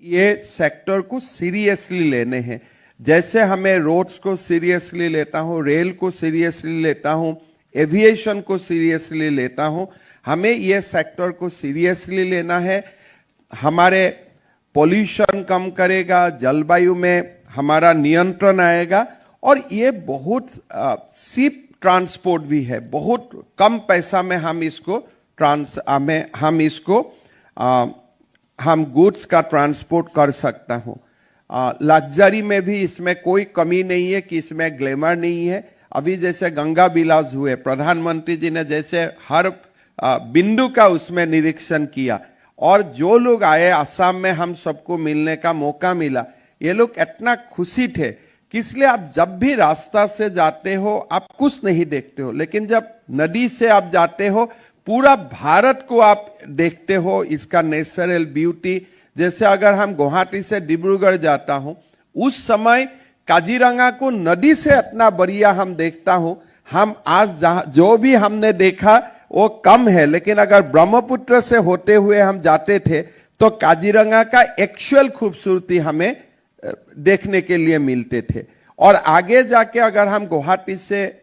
ये सेक्टर को सीरियसली लेने हैं। जैसे हमें रोड्स को सीरियसली लेता हूं, रेल को सीरियसली लेता हूं, एविएशन को सीरियसली लेता हूं, हमें ये सेक्टर को सीरियसली लेना है। हमारे पोल्यूशन कम करेगा, जलवायु में हमारा नियंत्रण आएगा और ये बहुत सीप ट्रांसपोर्ट भी है। बहुत कम पैसा में हम गुड्स का ट्रांसपोर्ट कर सकता हूं। लग्जरी में भी इसमें कोई कमी नहीं है कि इसमें ग्लैमर नहीं है। अभी जैसे गंगा विलास हुए, प्रधानमंत्री जी ने जैसे हर बिंदु का उसमें निरीक्षण किया और जो लोग आए असम में हम सबको मिलने का मौका मिला, ये लोग इतना खुशी थे कि इसलिए आप जब भी रास्ता से जाते हो आप कुछ नहीं देखते हो, लेकिन जब नदी से आप जाते हो पूरा भारत को आप देखते हो, इसका नेचुरल ब्यूटी। जैसे अगर हम गुवाहाटी से डिब्रूगढ़ जाता हूं, उस समय काजीरंगा को नदी से इतना बढ़िया हम देखता हूं। हम आज जो भी हमने देखा वो कम है, लेकिन अगर ब्रह्मपुत्र से होते हुए हम जाते थे तो काजीरंगा का एक्चुअल खूबसूरती हमें देखने के लिए मिलते थे। और आगे जाके अगर हम गुवाहाटी से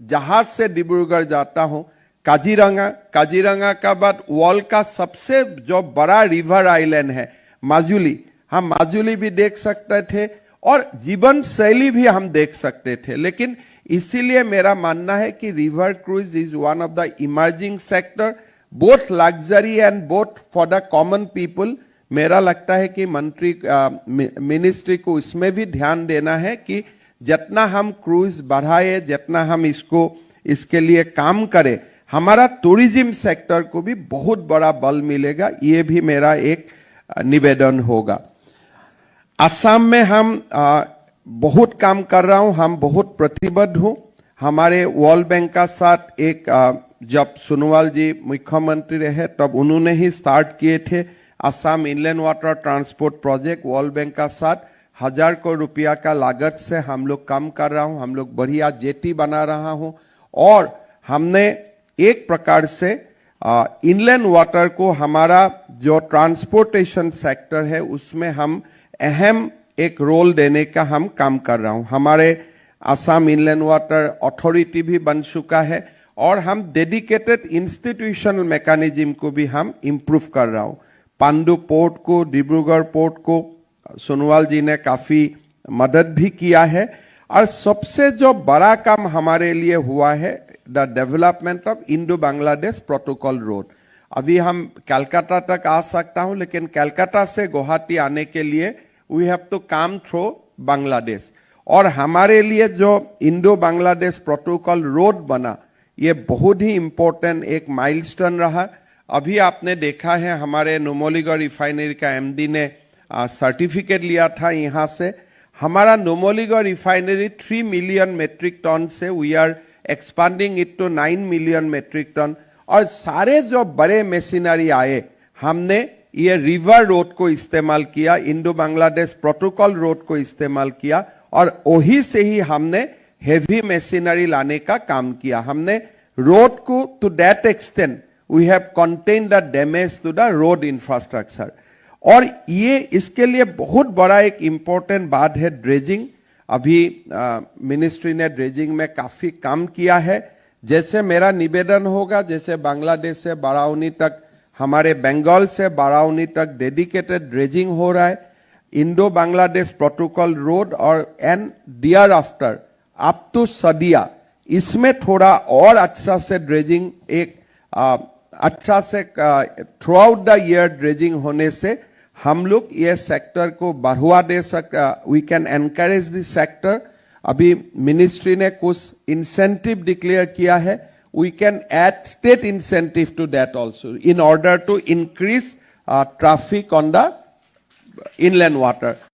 जहाज से डिब्रूगढ़ जाता हूं, काजीरंगा का बाद वर्ल्ड का सबसे जो बड़ा रिवर आइलैंड है माजुली, हम माजुली भी देख सकते थे और जीवन शैली भी हम देख सकते थे। लेकिन इसीलिए मेरा मानना है कि river cruise is one of the emerging sector, both luxury and both for the common people. मेरा लगता है कि मिनिस्ट्री को इसमें भी ध्यान देना है कि जितना हम क्रूज बढ़ाए, जितना हम इसके लिए काम करें, हमारा टूरिज्म सेक्टर को भी बहुत बड़ा बल मिलेगा। ये भी मेरा एक निवेदन होगा। असम में हम बहुत काम कर रहा हूं, हम बहुत प्रतिबद्ध हूं। हमारे वर्ल्ड बैंक का साथ एक जब सोनोवाल जी मुख्यमंत्री रहे तब उन्होंने ही स्टार्ट किए थे Assam inland water transport project. World bank का साथ 1000 करोड़ रुपया का लागत से हम लोग काम कर रहा हूं। हम लोग बढ़िया जेटी बना रहा हूं और हमने एक प्रकार से इनलैंड वाटर को हमारा जो ट्रांसपोर्टेशन सेक्टर है उसमें हम अहम एक रोल देने का हम काम कर रहा हूं। हमारे असम इनलैंड वाटर अथॉरिटी भी बन चुका है और हम डेडिकेटेड इंस्टीट्यूशनल मैकेनिज्म को भी हम इम्प्रूव कर रहा हूं। पांडु पोर्ट को, डिब्रूगढ़ पोर्ट को सोनोवाल जी ने काफी मदद भी किया है। और सबसे जो बड़ा काम हमारे लिए हुआ है the development of Indo Bangladesh protocol road. अभी हम कलकत्ता तक आ सकता हूं, लेकिन कलकत्ता से गुवाहाटी आने के लिए we have to come through Bangladesh. और हमारे लिए जो इंडो बांग्लादेश प्रोटोकॉल रोड बना, ये बहुत ही इंपॉर्टेंट एक माइलस्टोन रहा। अभी आपने देखा है हमारे नुमलीगढ़ रिफाइनरी का एमडी ने सर्टिफिकेट लिया था यहां से। हमारा Numaligarh refinery 3 million metric ton से we are expanding it to 9 million metric ton. और सारे जो बड़े मशीनरी आए, हमने ये रिवर रोड को इस्तेमाल किया, इंडो बांग्लादेश प्रोटोकॉल रोड को इस्तेमाल किया और वही से ही हमने हेवी मशीनरी लाने का काम किया। हमने रोड को to that extent we have contain the damage to the road infrastructure. और ये इसके लिए बहुत बड़ा एक इंपॉर्टेंट बात है ड्रेजिंग। अभी मिनिस्ट्री ने ड्रेजिंग में काफी काम किया है। जैसे मेरा निवेदन होगा, जैसे बांग्लादेश से बाराउनी तक, हमारे बंगाल से बाराउनी तक डेडिकेटेड ड्रेजिंग हो रहा है। इंडो बांग्लादेश प्रोटोकॉल रोड और and thereafter up to Sadiya, इसमें थोड़ा और अच्छा से ड्रेजिंग अच्छा से throughout the year dredging होने से हम लोग ये सेक्टर को बढ़ावा दे we can encourage this sector. अभी मिनिस्ट्री ने कुछ इंसेंटिव डिक्लेयर किया है, we can add state incentive to that also in order to increase traffic on the inland water.